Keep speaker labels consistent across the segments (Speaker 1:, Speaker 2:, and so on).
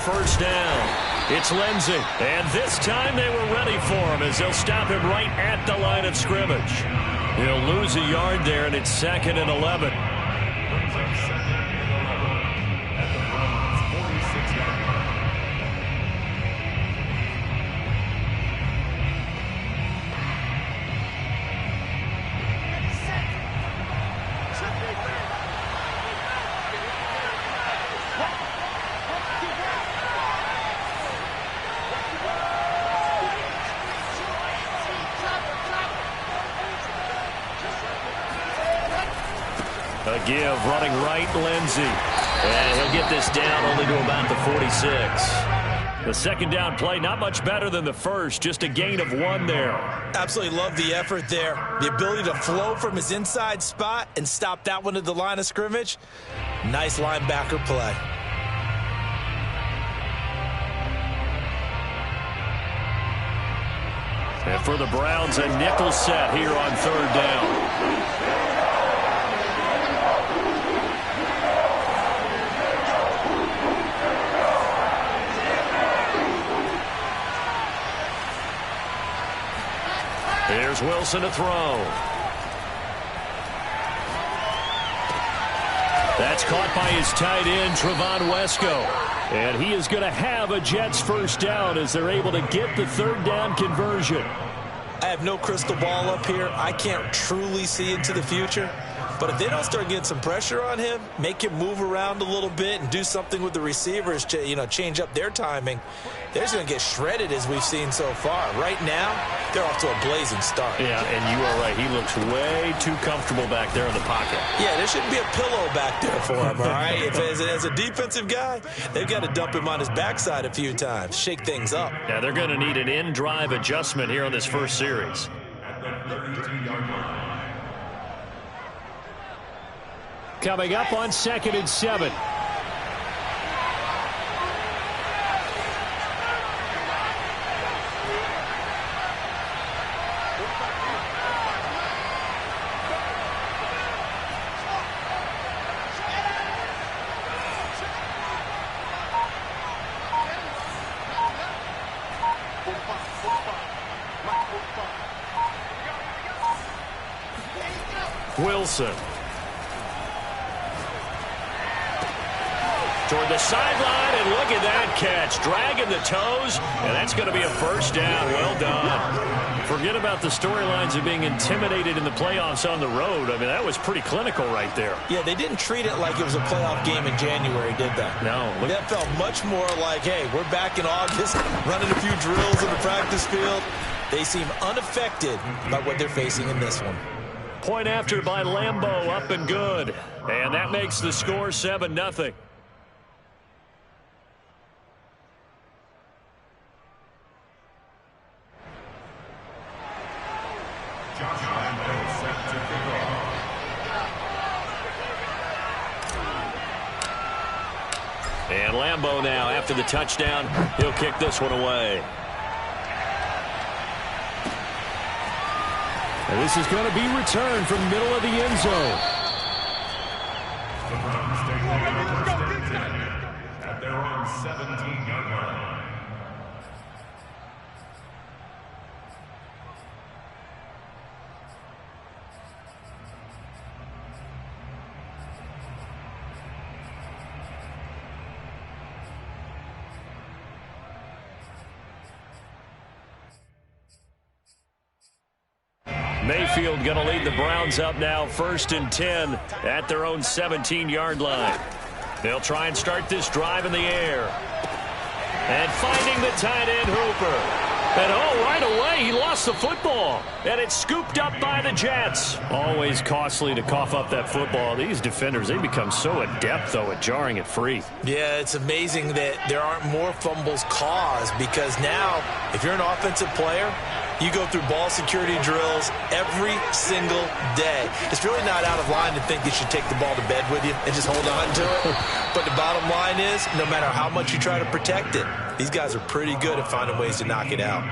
Speaker 1: first down. It's Lindsey, and this time they were ready for him as they'll stop him right at the line of scrimmage. He'll lose a yard there, and it's 2nd and 11. A give, running right, Lindsey. And he'll get this down only to about the 46. The second down play, not much better than the first, just a gain of 1 there.
Speaker 2: Absolutely love the effort there. The ability to flow from his inside spot and stop that one at the line of scrimmage. Nice linebacker play.
Speaker 1: And for the Browns, a nickel set here on 3rd down. Here's Wilson to throw. That's caught by his tight end, Trevon Wesco. And he is going to have a Jets first down as they're able to get the 3rd down conversion.
Speaker 2: I have no crystal ball up here. I can't truly see into the future. But if they don't start getting some pressure on him, make him move around a little bit and do something with the receivers to, change up their timing, they're just going to get shredded as we've seen so far. Right now, they're off to a blazing start.
Speaker 1: Yeah, and you are right. He looks way too comfortable back there in the pocket.
Speaker 2: Yeah, there shouldn't be a pillow back there for him, all right? As a defensive guy, they've got to dump him on his backside a few times, shake things up.
Speaker 1: Yeah, they're going to need an in-drive adjustment here on this first series. Coming up on 2nd and 7. Wilson. Toward the sideline, and look at that catch. Dragging the toes, and that's going to be a first down. Well done. Forget about the storylines of being intimidated in the playoffs on the road. I mean, that was pretty clinical right there.
Speaker 2: Yeah, they didn't treat it like it was a playoff game in January, did they?
Speaker 1: No.
Speaker 2: That felt much more like, hey, we're back in August, running a few drills in the practice field. They seem unaffected by what they're facing in this one.
Speaker 1: Point after by Lambeau, up and good. And that makes the score 7-0. And Lambeau now, after the touchdown, he'll kick this one away. And this is going to be returned from middle of the end zone.
Speaker 3: At their own 17-yard line.
Speaker 1: Mayfield going to lead the Browns up now, 1st and 10 at their own 17-yard line. They'll try and start this drive in the air. And finding the tight end Hooper. And right away he lost the football. And it's scooped up by the Jets. Always costly to cough up that football. These defenders, they become so adept, though, at jarring it free.
Speaker 2: Yeah, it's amazing that there aren't more fumbles caused, because now, if you're an offensive player, you go through ball security drills every single day. It's really not out of line to think you should take the ball to bed with you and just hold on to it. But the bottom line is, no matter how much you try to protect it, these guys are pretty good at finding ways to knock it out.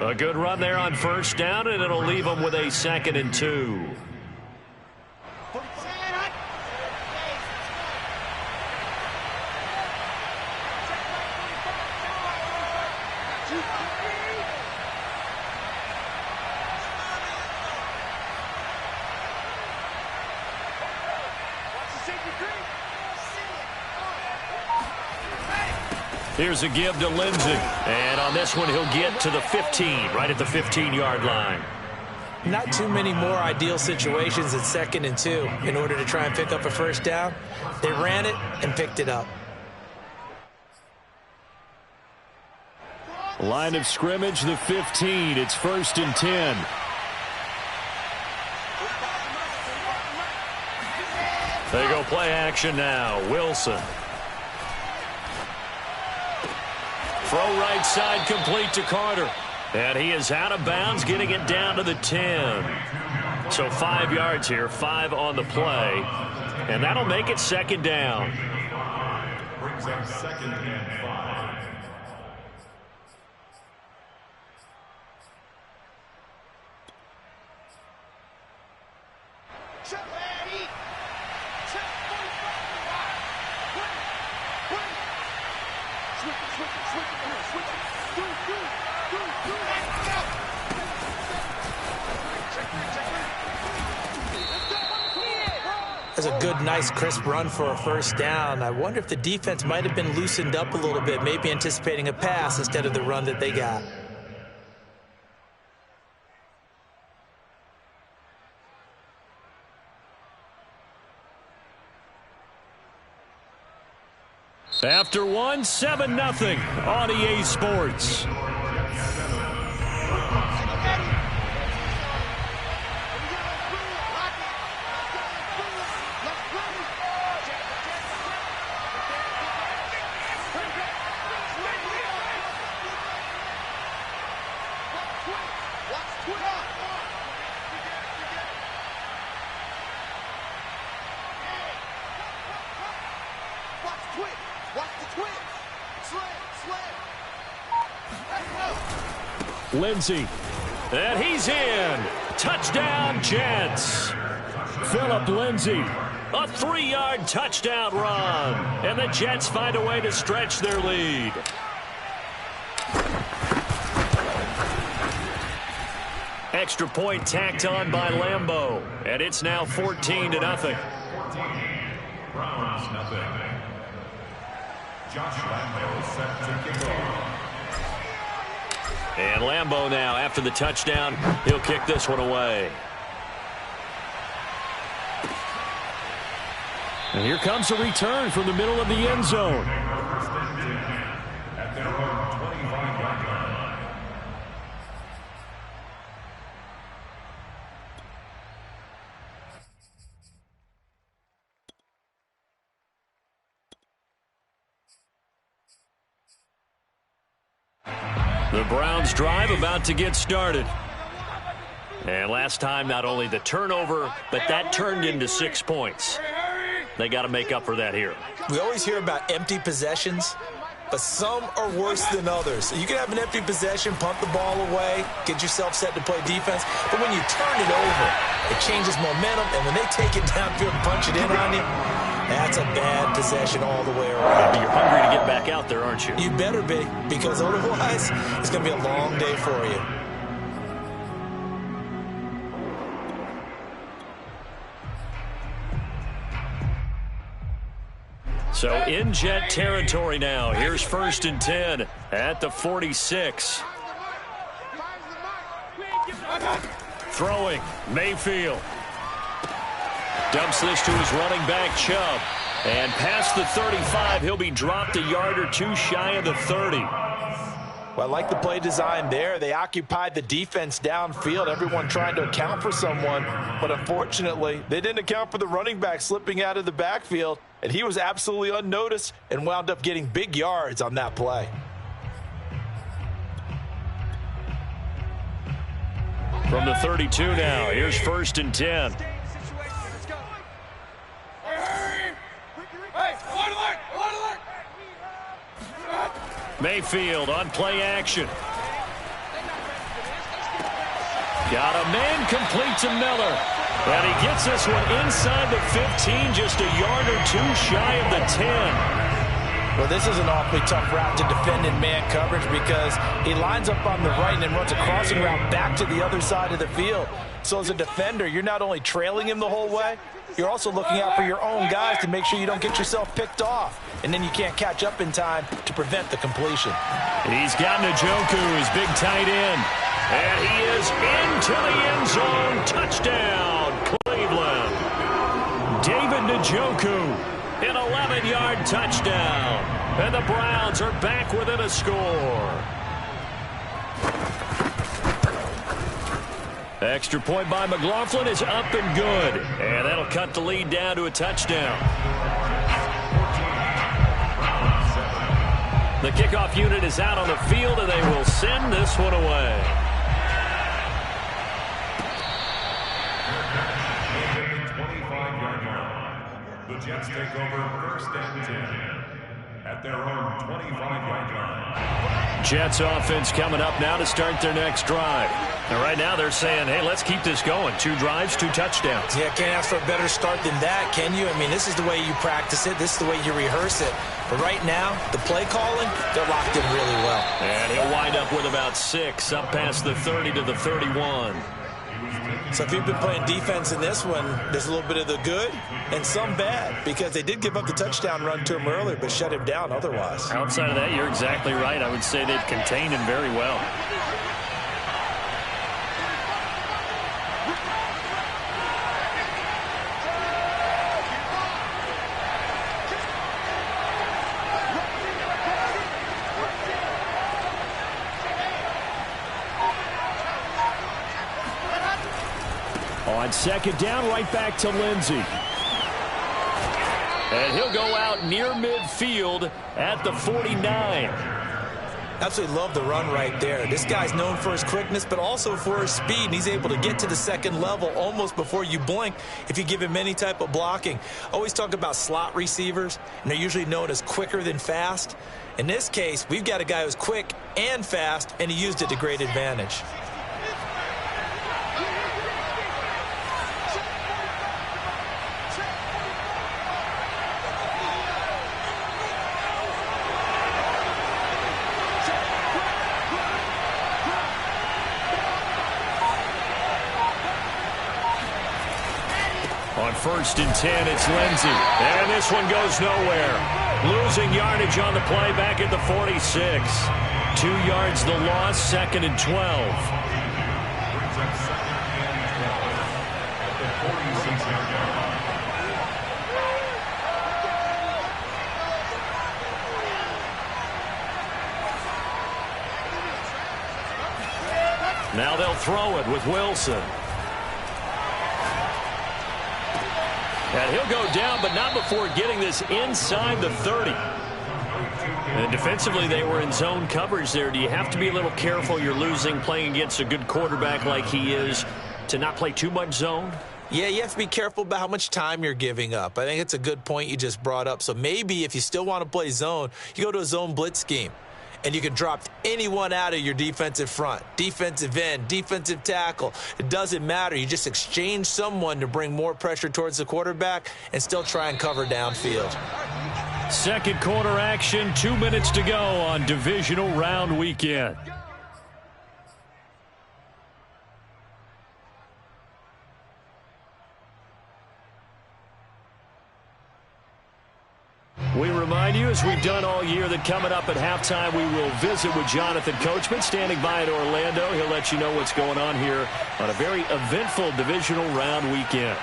Speaker 1: A good run there on 1st down, and it'll leave them with a 2nd and 2. Here's a give to Lindsey. And on this one, he'll get to the 15, right at the 15-yard line.
Speaker 2: Not too many more ideal situations at 2nd and 2 in order to try and pick up a first down. They ran it and picked it up.
Speaker 1: Line of scrimmage, the 15. It's 1st and 10. They go play action now. Wilson. Throw right side complete to Carter. And he is out of bounds, getting it down to the 10. So 5 yards here, 5 on the play. And that'll make it 2nd down.
Speaker 3: Brings up 2nd and 5.
Speaker 2: That's a good, nice, crisp run for a first down. I wonder if the defense might have been loosened up a little bit, maybe anticipating a pass instead of the run that they got.
Speaker 1: After one, 7-0 on EA Sports. Lindsey, and he's in. Touchdown, Jets. Phillip Lindsey, a 3-yard touchdown run, and the Jets find a way to stretch their lead. Extra point tacked on by Lambeau, and it's now 14-0.
Speaker 3: Browns nothing. Josh Lambeau set to kick off.
Speaker 1: And Lambeau now, after the touchdown, he'll kick this one away. And here comes a return from the middle of the end zone.
Speaker 3: At their own 25-yard line.
Speaker 1: The Browns drive about to get started. And last time, not only the turnover, but that turned into 6 points. They got to make up for that here.
Speaker 2: We always hear about empty possessions, but some are worse than others. You can have an empty possession, punt the ball away, get yourself set to play defense, but when you turn it over, it changes momentum, and when they take it downfield and punch it in on you, that's a bad possession all the way around.
Speaker 1: You're hungry to get back out there, aren't you?
Speaker 2: You better be, because otherwise it's going to be a long day for you.
Speaker 1: So in Jet territory now. Here's 1st and 10 at the 46. Throwing, Mayfield. Dumps this to his running back, Chubb. And past the 35, he'll be dropped a yard or two shy of the 30.
Speaker 2: Well, I like the play design there. They occupied the defense downfield, everyone trying to account for someone. But unfortunately, they didn't account for the running back slipping out of the backfield. And he was absolutely unnoticed and wound up getting big yards on that play.
Speaker 1: From the 32 now, here's 1st and 10. Mayfield on play action. Got a man complete to Miller. And he gets this one inside the 15, just a yard or two shy of the 10.
Speaker 2: Well, this is an awfully tough route to defend in man coverage because he lines up on the right and then runs a crossing route back to the other side of the field. So as a defender, you're not only trailing him the whole way, you're also looking out for your own guys to make sure you don't get yourself picked off. And then you can't catch up in time to prevent the completion.
Speaker 1: He's got Njoku, his big tight end. And he is into the end zone. Touchdown, Cleveland. David Njoku. An 11-yard touchdown. And the Browns are back within a score. Extra point by McLaughlin is up and good. And that'll cut the lead down to a touchdown. The kickoff unit is out on the field, and they will send this one away.
Speaker 3: The Jets take over first and 10 at their own 25-yard line.
Speaker 1: Jets offense coming up now to start their next drive. And right now they're saying, hey, let's keep this going. 2 drives, 2 touchdowns.
Speaker 2: Yeah, can't ask for a better start than that, can you? I mean, this is the way you practice it. This is the way you rehearse it. But right now, the play calling, they're locked in really well.
Speaker 1: And he'll wind up with about 6, up past the 30 to the 31.
Speaker 2: So if you've been playing defense in this one, there's a little bit of the good and some bad because they did give up the touchdown run to him earlier but shut him down otherwise.
Speaker 1: Outside of that, you're exactly right. I would say they've contained him very well. On second down, right back to Lindsey. And he'll go out near midfield at the 49.
Speaker 2: Absolutely love the run right there. This guy's known for his quickness, but also for his speed. And he's able to get to the second level almost before you blink if you give him any type of blocking. Always talk about slot receivers, and they're usually known as quicker than fast. In this case, we've got a guy who's quick and fast, and he used it to great advantage.
Speaker 1: On first and 10, it's Lindsey. And this one goes nowhere. Losing yardage on the play back at the 46. 2 yards the loss, second and 12. Now they'll throw it with Wilson. And he'll go down, but not before getting this inside the 30. And defensively, they were in zone coverage there. Do you have to be a little careful? You're losing, playing against a good quarterback like he is, to not play too much zone?
Speaker 2: Yeah, you have to be careful about how much time you're giving up. I think it's a good point you just brought up. So maybe if you still want to play zone, you go to a zone blitz scheme. And you can drop anyone out of your defensive front, defensive end, defensive tackle. It doesn't matter. You just exchange someone to bring more pressure towards the quarterback and still try and cover downfield.
Speaker 1: Second quarter action, 2 minutes to go on divisional round weekend. We remind you, as we've done all year, that coming up at halftime, we will visit with Jonathan Coachman, standing by in Orlando. He'll let you know what's going on here on a very eventful divisional round weekend.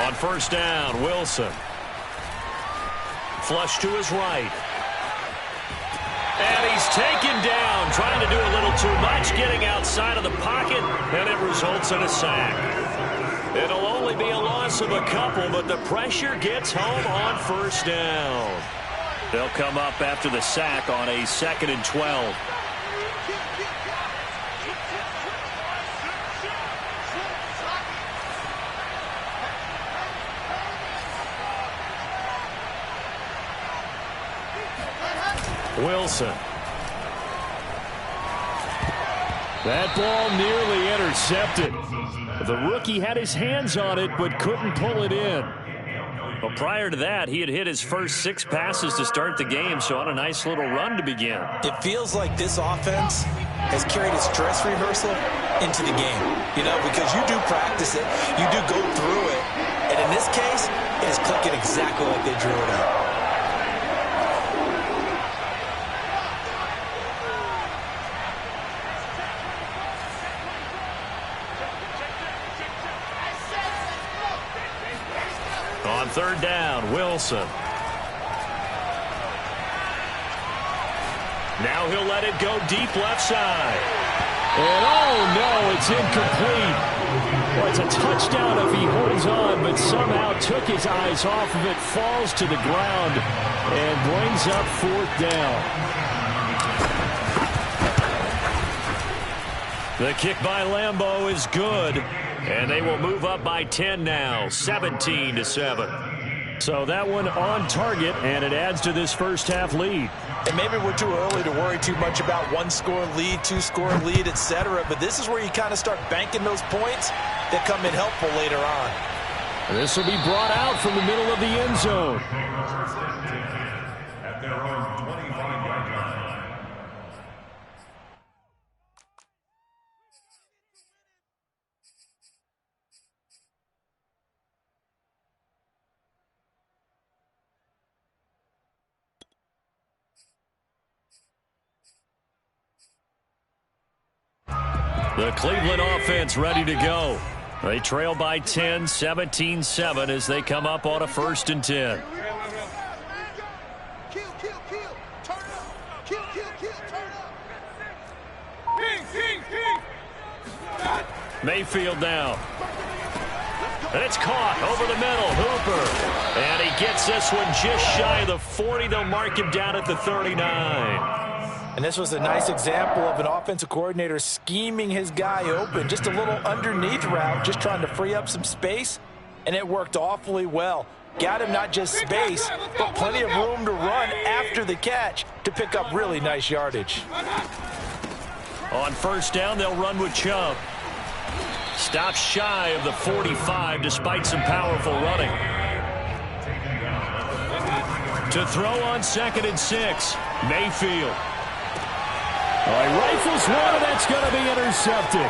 Speaker 1: On first down, Wilson. Flush to his right. And he's taken down, trying to do a little too much, getting outside of the pocket, and it results in a sack. It'll only be a loss of a couple, but the pressure gets home on first down. They'll come up after the sack on a 2nd and 12. Wilson. That ball nearly intercepted. The rookie had his hands on it but couldn't pull it in. Well, prior to that, he had hit his first 6 passes to start the game, so on a nice little run to begin.
Speaker 2: It feels like this offense has carried its dress rehearsal into the game, because you do practice it, you do go through it, and in this case, it is clicking exactly like they drew it up.
Speaker 1: On third down, Wilson. Now he'll let it go deep left side. And oh no, it's incomplete. Well, it's a touchdown if he holds on, but somehow took his eyes off of it, falls to the ground, and brings up 4th down. The kick by Lambeau is good, and they will move up by 10 now, 17-7. So that one on target, and it adds to this first half lead.
Speaker 2: And maybe we're too early to worry too much about 1-score lead, 2-score lead, etc. But this is where you kind of start banking those points that come in helpful later on.
Speaker 1: This will be brought out from the middle of the end zone.
Speaker 3: At their own 25-yard line.
Speaker 1: The Cleveland offense ready to go. They trail by 10, 17-7 as they come up on a 1st and 10. Mayfield now. And it's caught over the middle. Hooper. And he gets this one just shy of the 40. They'll mark him down at the 39.
Speaker 2: And this was a nice example of an offensive coordinator scheming his guy open. Just a little underneath route, just trying to free up some space, and it worked awfully well. Got him not just space, but plenty of room to run after the catch to pick up really nice yardage.
Speaker 1: On 1st down, they'll run with Chubb. Stops shy of the 45 despite some powerful running. To throw on 2nd and 6, Mayfield. He rifles one, and that's going to be intercepted.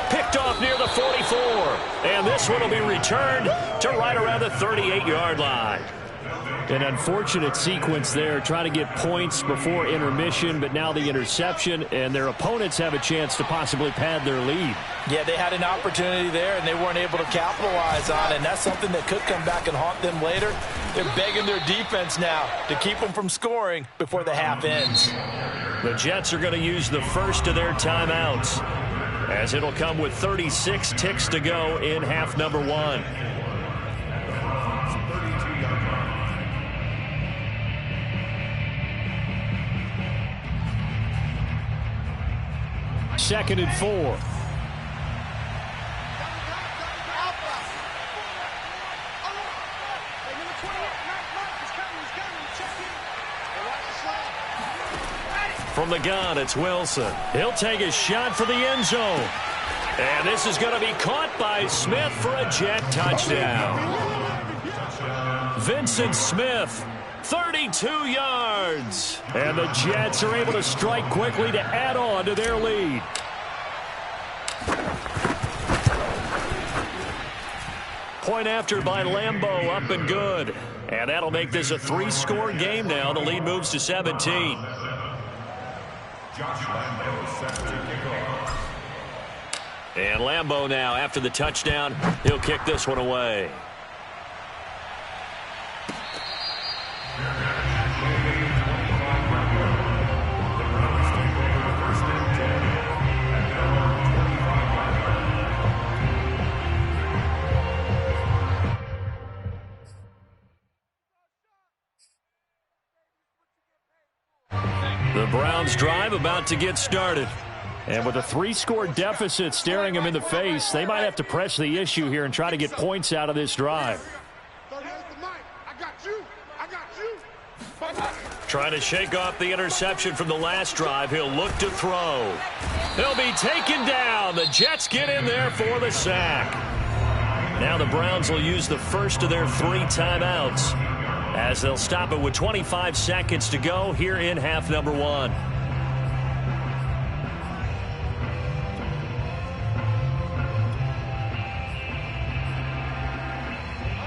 Speaker 1: Picked off near the 44. And this one will be returned to right around the 38-yard line. An unfortunate sequence there, trying to get points before intermission, but now the interception, and their opponents have a chance to possibly pad their lead.
Speaker 2: Yeah, they had an opportunity there, and they weren't able to capitalize on it, and that's something that could come back and haunt them later. They're begging their defense now to keep them from scoring before the half ends.
Speaker 1: The Jets are going to use the first of their timeouts, as it'll come with 36 ticks to go in half number 1. Second and 4. From the gun, it's Wilson. He'll take a shot for the end zone. And this is going to be caught by Smith for a Jet touchdown. Vincent Smith, 32 yards. And the Jets are able to strike quickly to add on to their lead. Point after by Lambeau, up and good. And that'll make this a 3-score game now. The lead moves to 17.
Speaker 3: Josh Lambeau set to kick off.
Speaker 1: And Lambeau now, after the touchdown, he'll kick this one away. The Browns drive about to get started. And with a 3-score deficit staring them in the face, they might have to press the issue here and try to get points out of this drive. Trying to shake off the interception from the last drive. He'll look to throw. He'll be taken down. The Jets get in there for the sack. Now the Browns will use the first of their 3 timeouts as they'll stop it with 25 seconds to go here in half number 1.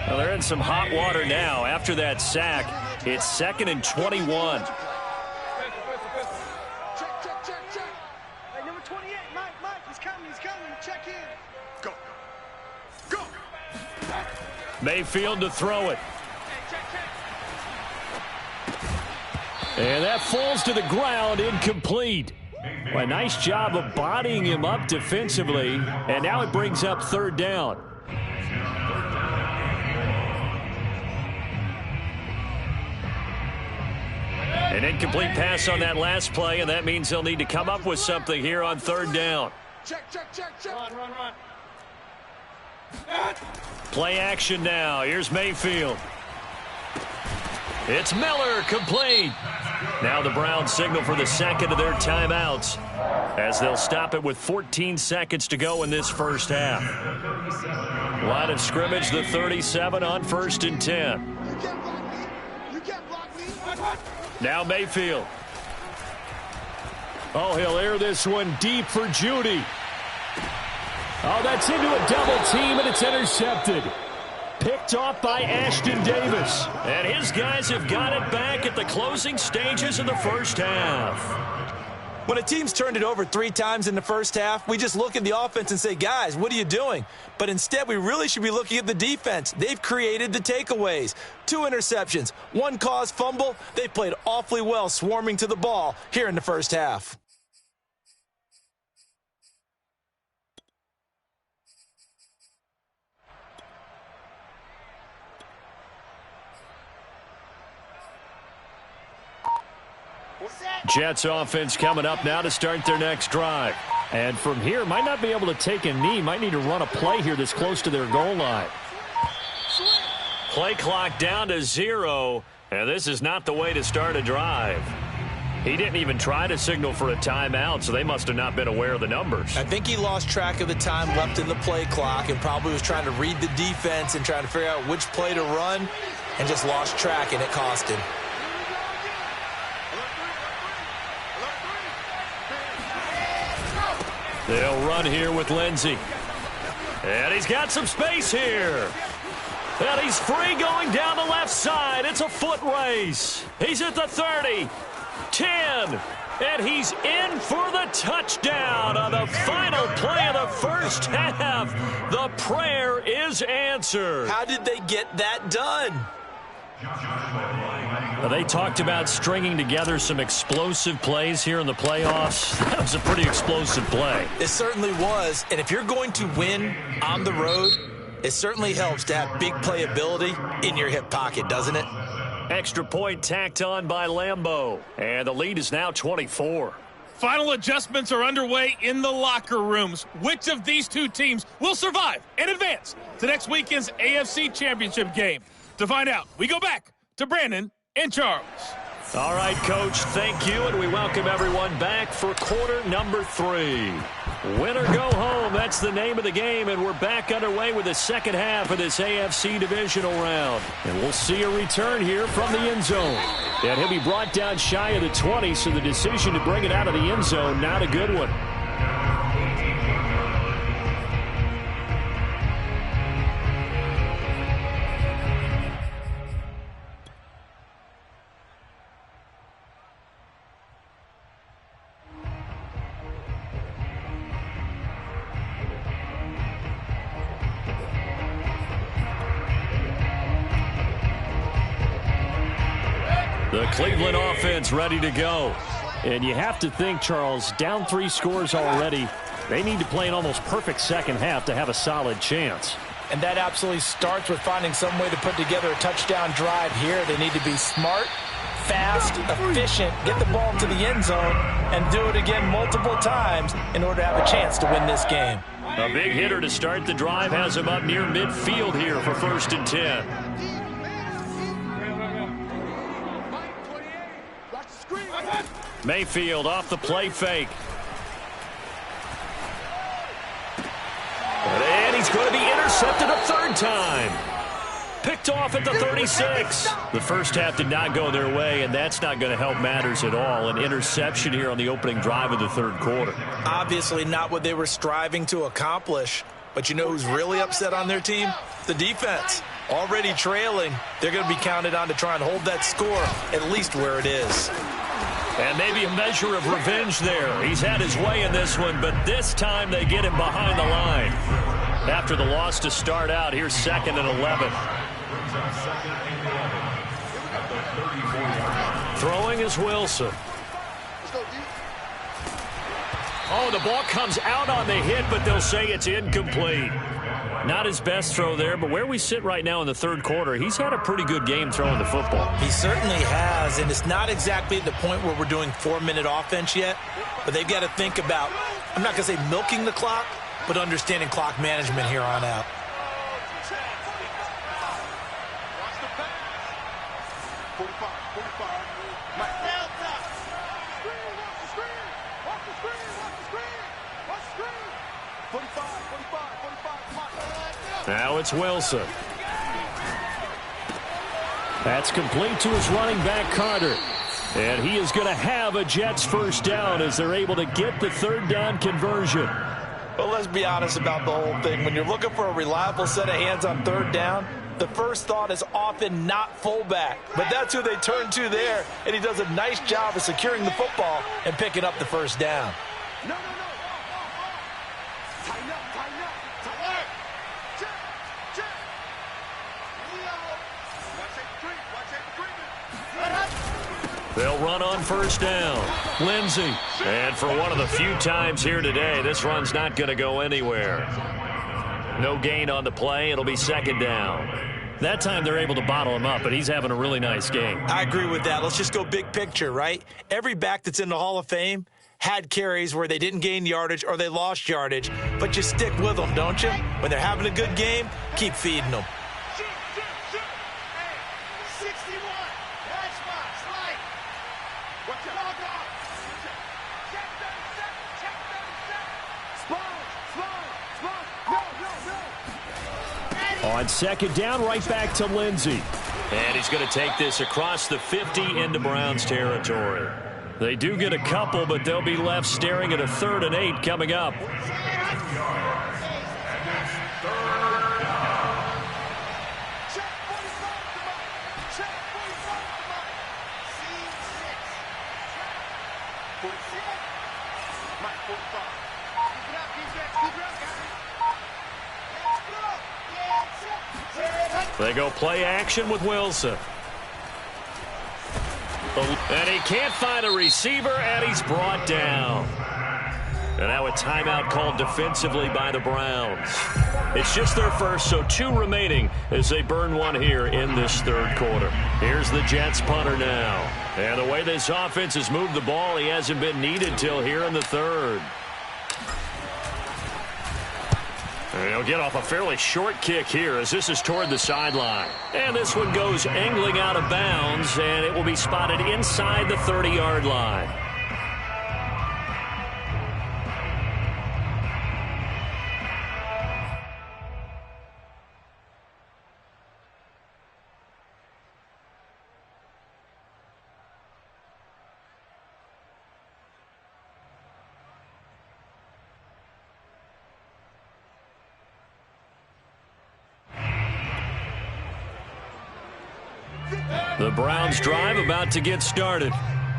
Speaker 1: Well, they're in some hot water now. After that sack, it's 2nd and 21.
Speaker 4: Check. Hey, number 28, Mike, he's coming. Check in. Go.
Speaker 1: Mayfield to throw it. And that falls to the ground, incomplete. Well, a nice job of bodying him up defensively, and now it brings up 3rd down. An incomplete pass on that last play, and that means they'll need to come up with something here on 3rd down.
Speaker 4: Check. Run.
Speaker 1: Play action now. Here's Mayfield. It's Miller, complete. Now the Browns signal for the second of their timeouts as they'll stop it with 14 seconds to go in this first half. Line of scrimmage, the 37 on 1st and 10.
Speaker 4: You can't block me.
Speaker 1: Now Mayfield. Oh, he'll air this one deep for Judy. Oh, that's into a double team, and it's intercepted. Picked off by Ashton Davis. And his guys have got it back at the closing stages of the first half.
Speaker 2: When a team's turned it over 3 times in the first half, we just look at the offense and say, guys, what are you doing? But instead, we really should be looking at the defense. They've created the takeaways. 2 interceptions, 1 caused fumble. They played awfully well swarming to the ball here in the first half.
Speaker 1: Jets offense coming up now to start their next drive. And from here, might not be able to take a knee. Might need to run a play here that's close to their goal line. Play clock down to 0. And this is not the way to start a drive. He didn't even try to signal for a timeout, so they must have not been aware of the numbers.
Speaker 2: I think he lost track of the time left in the play clock and probably was trying to read the defense and trying to figure out which play to run and just lost track, and it cost him.
Speaker 1: They'll run here with Lindsey. And he's got some space here. And he's free going down the left side. It's a foot race. He's at the 30, 10, and he's in for the touchdown on the final play of the first half. The prayer is answered.
Speaker 2: How did they get that done?
Speaker 1: They talked about stringing together some explosive plays here in the playoffs. That was a pretty explosive play.
Speaker 2: It certainly was. And if you're going to win on the road, it certainly helps to have big playability in your hip pocket, doesn't it?
Speaker 1: Extra point tacked on by Lambeau. And the lead is now 24.
Speaker 5: Final adjustments are underway in the locker rooms. Which of these 2 teams will survive and advance to next weekend's AFC Championship game? To find out, we go back to Brandon and Charles.
Speaker 1: All right, Coach, thank you, and we welcome everyone back for quarter number 3. Win or go home, that's the name of the game, and we're back underway with the second half of this AFC divisional round. And we'll see a return here from the end zone. And he'll be brought down shy of the 20, so the decision to bring it out of the end zone, not a good one. The Cleveland offense ready to go. And you have to think, Charles, down 3 scores already. They need to play an almost perfect second half to have a solid chance.
Speaker 2: And that absolutely starts with finding some way to put together a touchdown drive here. They need to be smart, fast, efficient, get the ball to the end zone, and do it again multiple times in order to have a chance to win this game.
Speaker 1: A big hitter to start the drive has him up near midfield here for 1st and 10. Mayfield off the play fake. And he's going to be intercepted a third time. Picked off at the 36. The first half did not go their way, and that's not going to help matters at all. An interception here on the opening drive of the third quarter.
Speaker 2: Obviously not what they were striving to accomplish. But you know who's really upset on their team? The defense. Already trailing. They're going to be counted on to try and hold that score at least where it is.
Speaker 1: And maybe a measure of revenge there. He's had his way in this one, but this time they get him behind the line. After the loss to start out, here's 2nd and 11. Throwing is Wilson. Oh, the ball comes out on the hit, but they'll say it's incomplete. Not his best throw there, but where we sit right now in the third quarter, he's had a pretty good game throwing the football.
Speaker 2: He certainly has, and it's not exactly at the point where we're doing 4-minute offense yet, but they've got to think about, I'm not going to say milking the clock, but understanding clock management here on out.
Speaker 1: Now it's Wilson. That's complete to his running back, Carter. And he is going to have a Jets first down as they're able to get the third down conversion.
Speaker 2: Well, let's be honest about the whole thing. When you're looking for a reliable set of hands on third down, the first thought is often not fullback. But that's who they turn to there, and he does a nice job of securing the football and picking up the first down.
Speaker 4: No. Tighten up. Check.
Speaker 1: They'll run on first down. Lindsey. And for one of the few times here today, this run's not going to go anywhere. No gain on the play. It'll be 2nd down. That time they're able to bottle him up, but he's having a really nice game.
Speaker 2: I agree with that. Let's just go big picture, right? Every back that's in the Hall of Fame had carries where they didn't gain yardage or they lost yardage, but you stick with them, don't you? When they're having a good game, keep feeding them.
Speaker 1: On 2nd down, right back to Lindsey. And he's going to take this across the 50 into Browns territory. They do get a couple, but they'll be left staring at a 3rd and 8 coming up. They go play action with Wilson. And he can't find a receiver, and he's brought down. And now a timeout called defensively by the Browns. It's just their first, so 2 remaining as they burn one here in this third quarter. Here's the Jets punter now. And the way this offense has moved the ball, he hasn't been needed till here in the third. And he'll get off a fairly short kick here as this is toward the sideline. And this one goes angling out of bounds, and it will be spotted inside the 30-yard line. The Browns drive about to get started.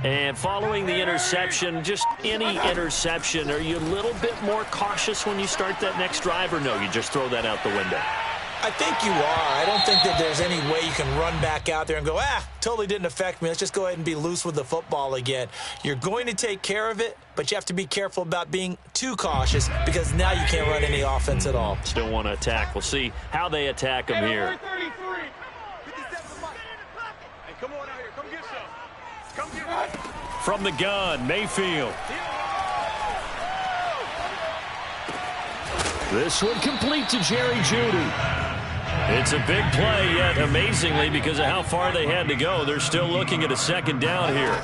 Speaker 1: And following the interception, just any interception, are you a little bit more cautious when you start that next drive, or no, you just throw that out the window?
Speaker 2: I think you are. I don't think that there's any way you can run back out there and go, totally didn't affect me. Let's just go ahead and be loose with the football again. You're going to take care of it, but you have to be careful about being too cautious because now you can't run any offense at all.
Speaker 1: Still want to attack. We'll see how they attack him here.
Speaker 4: Come on out here. Come get some. Come get some.
Speaker 1: From the gun, Mayfield. This one complete to Jerry Jeudy. It's a big play, yet amazingly, because of how far they had to go, they're still looking at a 2nd down here.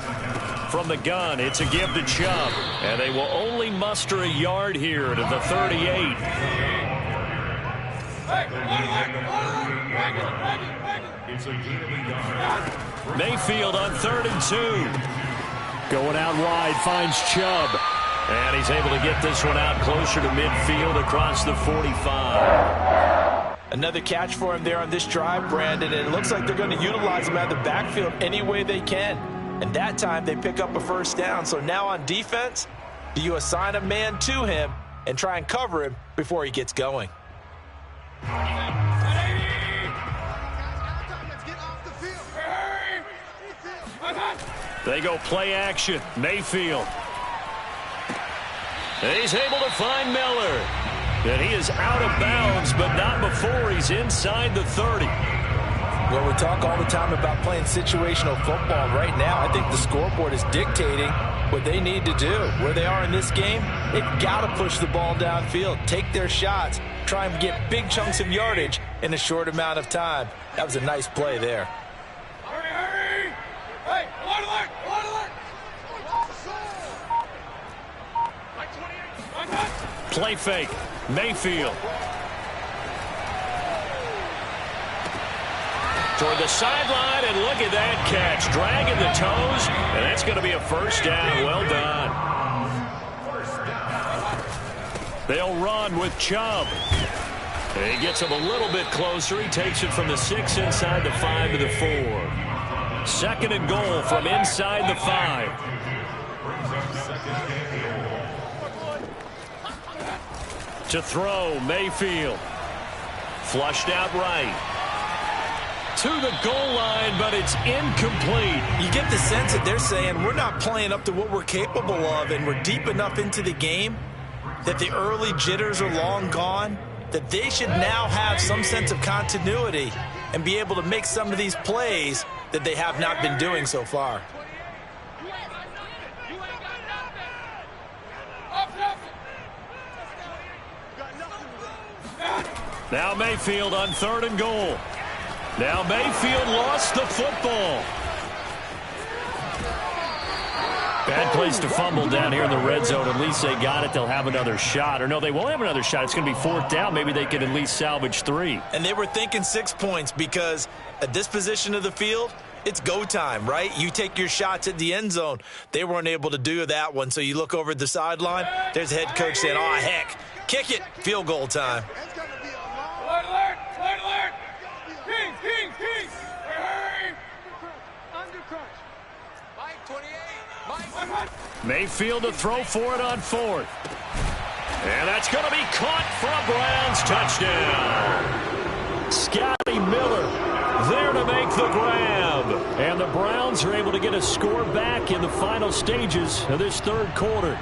Speaker 1: From the gun, it's a give to Chubb. And they will only muster a yard here to the 38. Mayfield on 3rd and 2. Going out wide, finds Chubb. And he's able to get this one out closer to midfield across the 45.
Speaker 2: Another catch for him there on this drive, Brandon. And it looks like they're going to utilize him out of the backfield any way they can. And that time they pick up a first down. So now on defense, do you assign a man to him and try and cover him before he gets going?
Speaker 1: They go play action. Mayfield. And he's able to find Miller. And he is out of bounds, but not before he's inside the 30.
Speaker 2: Well, we talk all the time about playing situational football. Right now, I think the scoreboard is dictating what they need to do. Where they are in this game, they've got to push the ball downfield, take their shots, try and get big chunks of yardage in a short amount of time. That was a nice play there.
Speaker 6: Hurry! Hey, alert!
Speaker 1: Play fake. Mayfield. Toward the sideline, and look at that catch. Dragging the toes, and that's going to be a first down. Well done. They'll run with Chubb. And he gets him a little bit closer. He takes it from the 6 inside the 5 to the 4. 2nd and goal from inside the 5. To throw, Mayfield. Flushed out right. To the goal line, but it's incomplete.
Speaker 2: You get the sense that they're saying we're not playing up to what we're capable of, and we're deep enough into the game that the early jitters are long gone, that they should now have some sense of continuity and be able to make some of these plays that they have not been doing so far.
Speaker 1: Now Mayfield on 3rd and goal. Now Mayfield lost the football. Bad place to fumble down here in the red zone. At least they got it. They'll have another shot. Or no, they won't have another shot. It's going to be 4th down. Maybe they can at least salvage 3.
Speaker 2: And they were thinking 6 points because at this position of the field, it's go time, right? You take your shots at the end zone. They weren't able to do that one. So you look over at the sideline. There's the head coach saying, oh, heck, kick it. Field goal time.
Speaker 6: Alert! Kings! Hurry!
Speaker 4: Under crunch.
Speaker 6: Mike 28.
Speaker 1: Mayfield to throw for it on 4th. And that's going to be caught for a Browns touchdown. Scotty Miller there to make the grab. And the Browns are able to get a score back in the final stages of this 3rd quarter.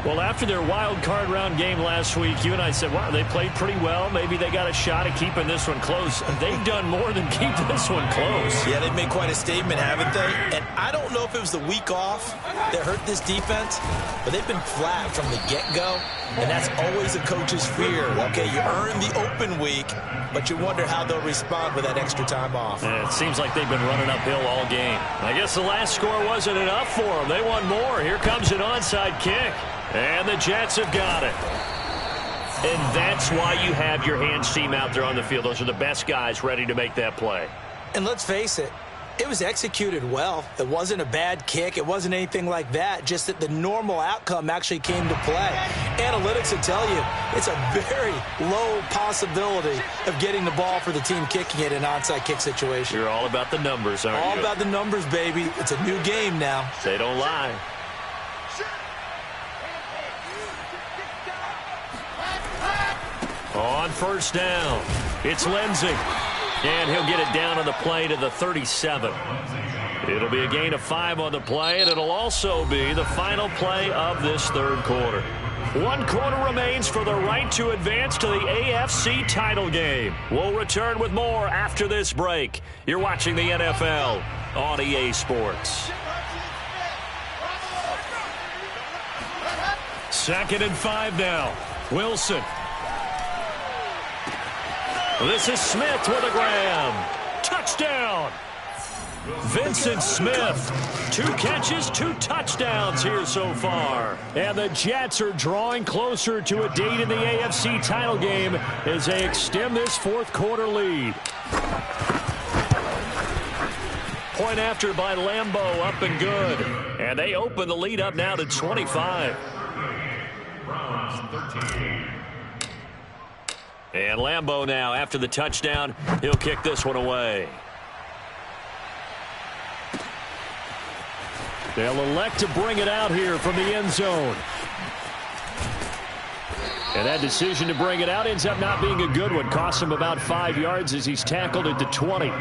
Speaker 1: Well, after their wild card round game last week, you and I said, wow, they played pretty well. Maybe they got a shot at keeping this one close. They've done more than keep this one close.
Speaker 2: Yeah, they've made quite a statement, haven't they? And I don't know if it was the week off that hurt this defense, but they've been flat from the get-go, and that's always a coach's fear. Okay, you earn the open week, but you wonder how they'll respond with that extra time off.
Speaker 1: And it seems like they've been running uphill all game. I guess the last score wasn't enough for them. They want more. Here comes an onside kick. And the Jets have got it. And that's why you have your hands team out there on the field. Those are the best guys ready to make that play.
Speaker 2: And let's face it, it was executed well. It wasn't a bad kick. It wasn't anything like that. Just that the normal outcome actually came to play. Analytics will tell you it's a very low possibility of getting the ball for the team kicking it in an onside kick situation.
Speaker 1: You're all about the numbers, aren't you?
Speaker 2: All about the numbers, baby. It's a new game now.
Speaker 1: They don't lie. On 1st down, it's Lindsey. And he'll get it down on the play to the 37. It'll be a gain of 5 on the play, and it'll also be the final play of this 3rd quarter. 1 quarter remains for the right to advance to the AFC title game. We'll return with more after this break. You're watching the NFL on EA Sports. 2nd and 5 now. Wilson. This is Smith with a grab. Touchdown. Vincent Smith, 2 catches, 2 touchdowns here so far. And the Jets are drawing closer to a date in the AFC title game as they extend this fourth quarter lead. Point after by Lambeau, up and good. And they open the lead up now to 25. And Lambeau now, after the touchdown, he'll kick this one away. They'll elect to bring it out here from the end zone. And that decision to bring it out ends up not being a good one. Costs him about 5 yards as he's tackled at the 20.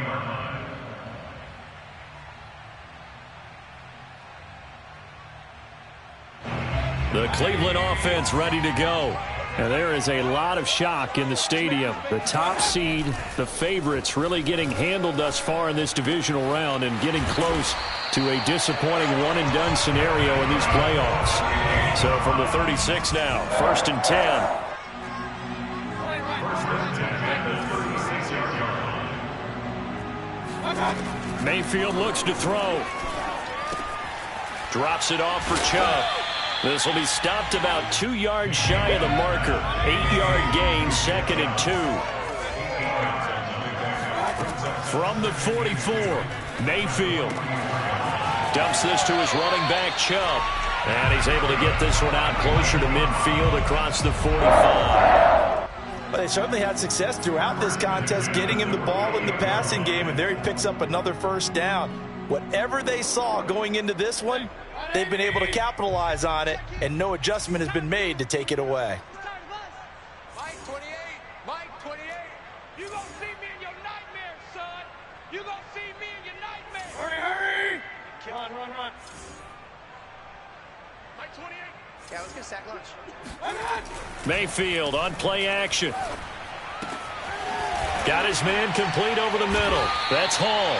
Speaker 1: The Cleveland offense ready to go. And there is a lot of shock in the stadium. The top seed, the favorites, really getting handled thus far in this divisional round and getting close to a disappointing one-and-done scenario in these playoffs. So from the 36 now, 1st and 10. Mayfield looks to throw. Drops it off for Chubb. This will be stopped about 2 yards shy of the marker. 8-yard gain, 2nd and 2. From the 44, Mayfield dumps this to his running back, Chubb. And he's able to get this one out closer to midfield across the 45.
Speaker 2: But they certainly had success throughout this contest, getting him the ball in the passing game, and there he picks up another first down. Whatever they saw going into this one, they've been able to capitalize on it, and no adjustment has been made to take it away.
Speaker 6: Mike 28, Mike 28. You gonna see me in your nightmares, son. You gonna see me in your nightmares. Hurry, hurry. Run. Mike 28.
Speaker 4: Yeah, let's get a sack lunch.
Speaker 1: Mayfield on play action. Got his man complete over the middle. That's Hall.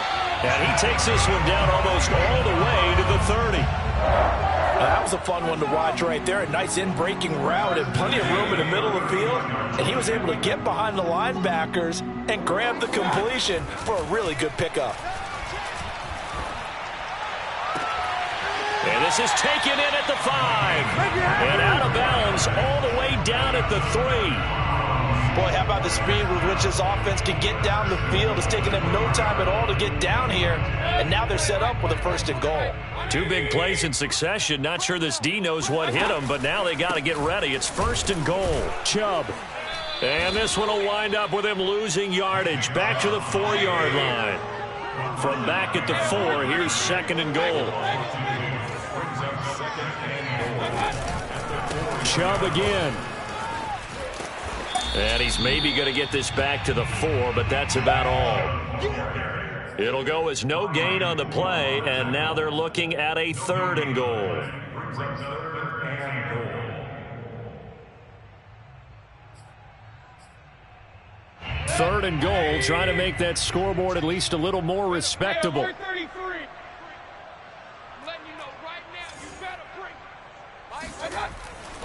Speaker 1: And he takes this one down almost all the way to the 30.
Speaker 2: That was a fun one to watch right there. A nice in-breaking route and plenty of room in the middle of the field. And he was able to get behind the linebackers and grab the completion for a really good pickup.
Speaker 1: And this is taken in at the 5. And out of bounds all the way down at the 3.
Speaker 2: Boy, how about the speed with which this offense can get down the field? It's taken them no time at all to get down here, and now they're set up with a 1st and goal.
Speaker 1: 2 big plays in succession. Not sure this D knows what hit them, but now they got to get ready. It's 1st and goal. Chubb. And this one will wind up with him losing yardage. Back to the 4-yard line. From back at the 4, here's 2nd and goal. Chubb again. And he's maybe going to get this back to the 4, but that's about all. It'll go as no gain on the play, and now they're looking at a 3rd and goal. 3rd and goal, trying to make that scoreboard at least a little more respectable.
Speaker 6: Hey, 33. I'm letting you know right now, you better bring.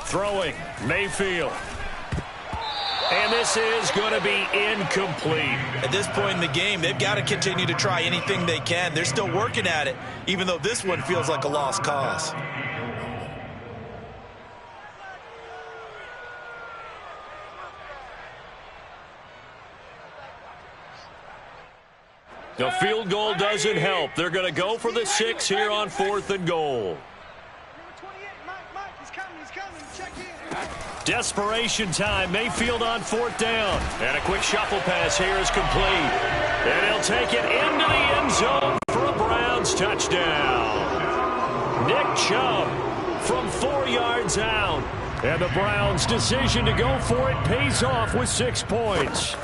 Speaker 1: Throwing, Mayfield. And this is going to be incomplete.
Speaker 2: At this point in the game, they've got to continue to try anything they can. They're still working at it, even though this one feels like a lost cause.
Speaker 1: The field goal doesn't help. They're going to go for the 6 here on 4th and goal. Desperation time. Mayfield on 4th down. And a quick shuffle pass here is complete. And he'll take it into the end zone for a Browns touchdown. Nick Chubb from 4 yards out. And the Browns' decision to go for it pays off with 6 points.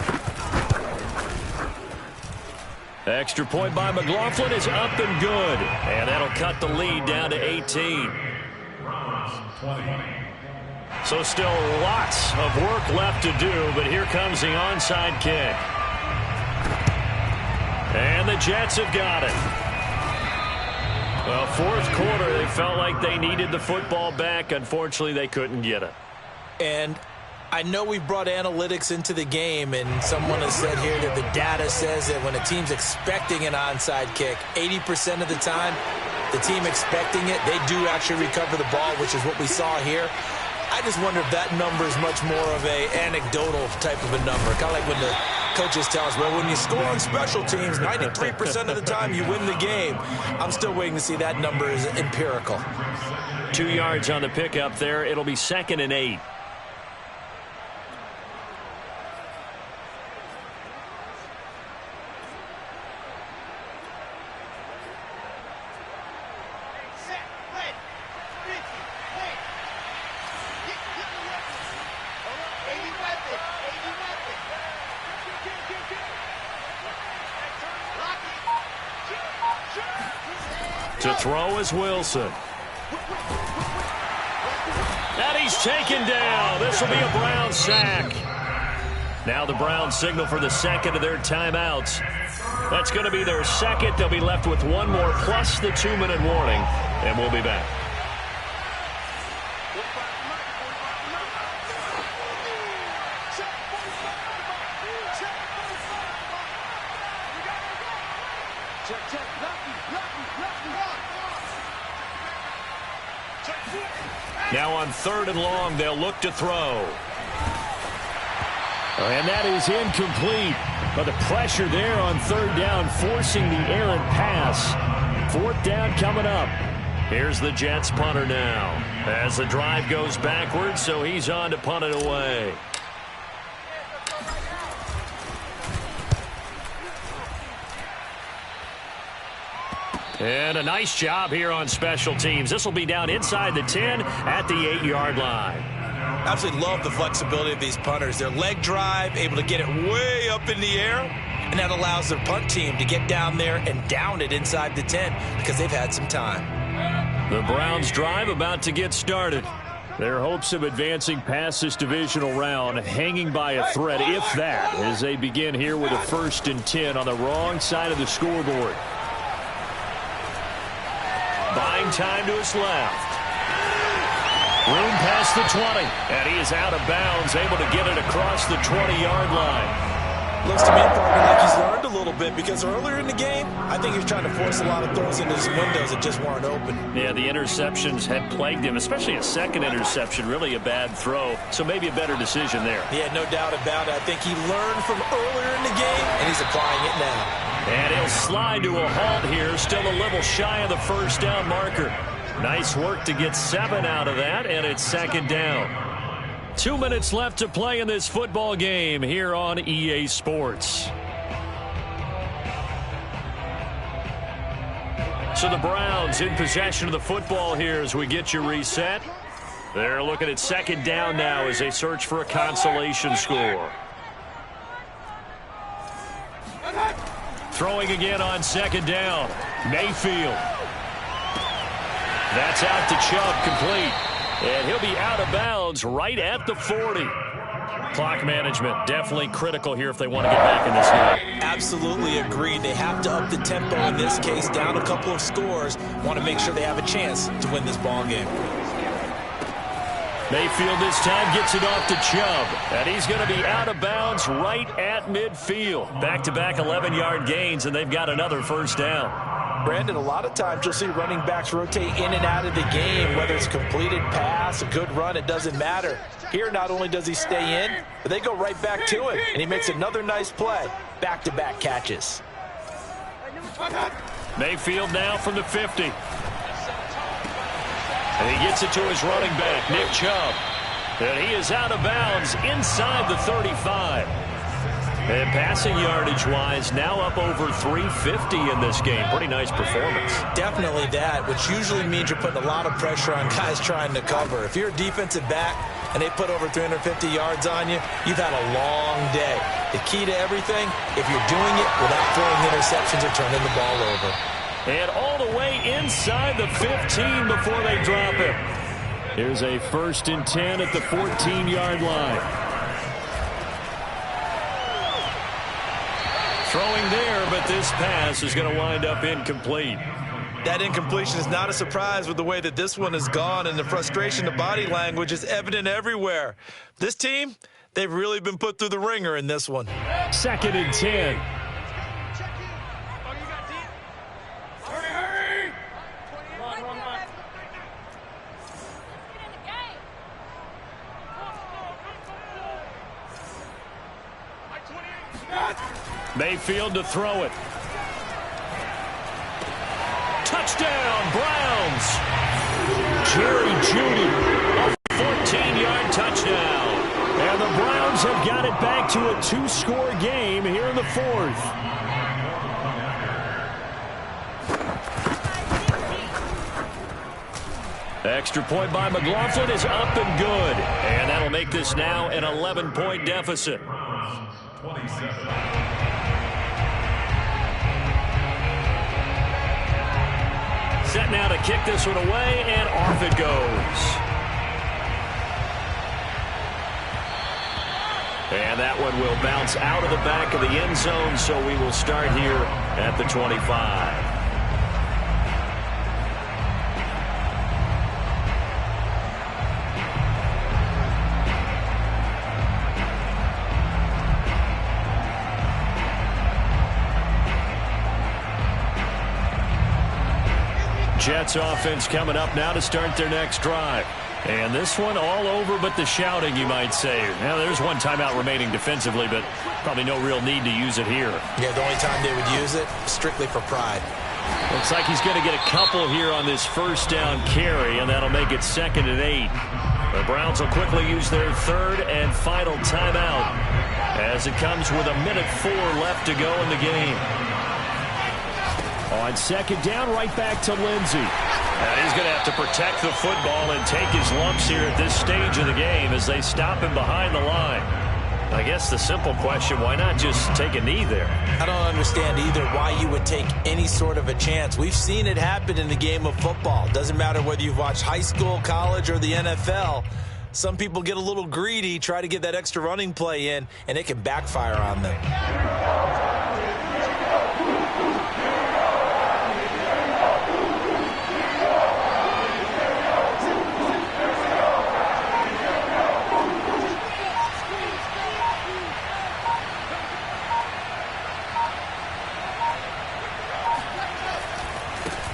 Speaker 1: Extra point by McLaughlin is up and good. And that'll cut the lead down to 18. So still lots of work left to do, but here comes the onside kick. And the Jets have got it. Well, 4th quarter, they felt like they needed the football back. Unfortunately, they couldn't get it.
Speaker 2: And I know we brought analytics into the game, and someone has said here that the data says that when a team's expecting an onside kick, 80% of the time, the team expecting it, they do actually recover the ball, which is what we saw here. I just wonder if that number is much more of a anecdotal type of a number. Kind of like when the coaches tell us, well, when you score on special teams, 93% of the time you win the game. I'm still waiting to see that number is empirical.
Speaker 1: 2 yards on the pickup there. It'll be 2nd and 8. To throw is Wilson. And he's taken down. This will be a Brown sack. Now the Browns signal for the second of their timeouts. That's going to be their second. They'll be left with one more plus the 2-minute warning. And we'll be back. Now on 3rd and long, they'll look to throw. And that is incomplete. But the pressure there on 3rd down, forcing the errant pass. 4th down coming up. Here's the Jets punter now. As the drive goes backwards, so he's on to punt it away. And a nice job here on special teams. This will be down inside the 10 at the 8-yard line.
Speaker 2: Absolutely love the flexibility of these punters. Their leg drive, able to get it way up in the air, and that allows their punt team to get down there and down it inside the 10 because they've had some time.
Speaker 1: The Browns drive about to get started. Their hopes of advancing past this divisional round hanging by a thread, if that, as they begin here with a 1st and 10 on the wrong side of the scoreboard. Buying time to his left. Room past the 20, and he is out of bounds, able to get it across the 20-yard line.
Speaker 2: Looks to me, partner, like he's learned a little bit because earlier in the game, I think he was trying to force a lot of throws into his windows that just weren't open.
Speaker 1: Yeah, the interceptions had plagued him, especially a second interception, really a bad throw, so maybe a better decision there.
Speaker 2: Yeah, no doubt about it. I think he learned from earlier in the game, and he's applying it now.
Speaker 1: And he'll slide to a halt here, still a little shy of the 1st down marker. Nice work to get 7 out of that, and it's 2nd down. 2 minutes left to play in this football game here on EA Sports. So the Browns in possession of the football here as we get you reset. They're looking at 2nd down now as they search for a consolation score. Throwing again on 2nd down. Mayfield. That's out to Chubb, complete. And he'll be out of bounds right at the 40. Clock management definitely critical here if they want to get back in this game.
Speaker 2: Absolutely agreed. They have to up the tempo in this case, down a couple of scores. Want to make sure they have a chance to win this ball game.
Speaker 1: Mayfield this time gets it off to Chubb. And he's going to be out of bounds right at midfield. Back-to-back 11-yard gains, and they've got another 1st down.
Speaker 2: Brandon, a lot of times you'll see running backs rotate in and out of the game, whether it's a completed pass, a good run, it doesn't matter. Here, not only does he stay in, but they go right back to him, and he makes another nice play. Back-to-back catches.
Speaker 1: Mayfield now from the 50. And he gets it to his running back, Nick Chubb. And he is out of bounds inside the 35. And passing yardage-wise, now up over 350 in this game. Pretty nice performance.
Speaker 2: Definitely that, which usually means you're putting a lot of pressure on guys trying to cover. If you're a defensive back and they put over 350 yards on you, you've had a long day. The key to everything, if you're doing it without throwing interceptions or turning the ball over.
Speaker 1: And all the way inside the 15 before they drop it. Here's a 1st and 10 at the 14-yard line. Throwing there, but this pass is going to wind up incomplete.
Speaker 2: That incompletion is not a surprise with the way that this one has gone, and the frustration, the body language is evident everywhere. This team, they've really been put through the ringer in this one.
Speaker 1: 2nd and 10. Mayfield to throw it. Touchdown, Browns. Jerry Jeudy, a 14-yard touchdown. And the Browns have got it back to a 2-score game here in the 4th. Extra point by McLaughlin is up and good. And that'll make this now an 11-point deficit.
Speaker 3: 27.
Speaker 1: Set now to kick this one away, and off it goes. And that one will bounce out of the back of the end zone, so we will start here at the 25. Jets offense coming up now to start their next drive. And this one all over but the shouting, you might say. Now, there's one timeout remaining defensively, but probably no real need to use it here.
Speaker 2: Yeah, the only time they would use it, strictly for pride.
Speaker 1: Looks like he's going to get a couple here on this first down carry, and that'll make it 2nd and 8. The Browns will quickly use their 3rd and final timeout as it comes with 1:04 left to go in the game. On 2nd down, right back to Lindsey. And he's going to have to protect the football and take his lumps here at this stage of the game as they stop him behind the line. I guess the simple question, why not just take a knee there?
Speaker 2: I don't understand either why you would take any sort of a chance. We've seen it happen in the game of football. Doesn't matter whether you've watched high school, college, or the NFL. Some people get a little greedy, try to get that extra running play in, and it can backfire on them.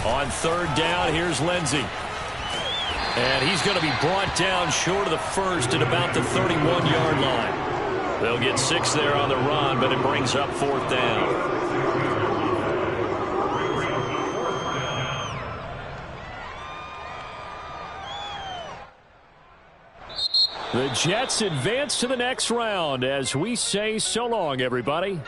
Speaker 1: On 3rd down, here's Lindsey. And he's going to be brought down short of the first at about the 31-yard line. They'll get 6 there on the run, but it brings up 4th down. The Jets advance to the next round as we say so long, everybody.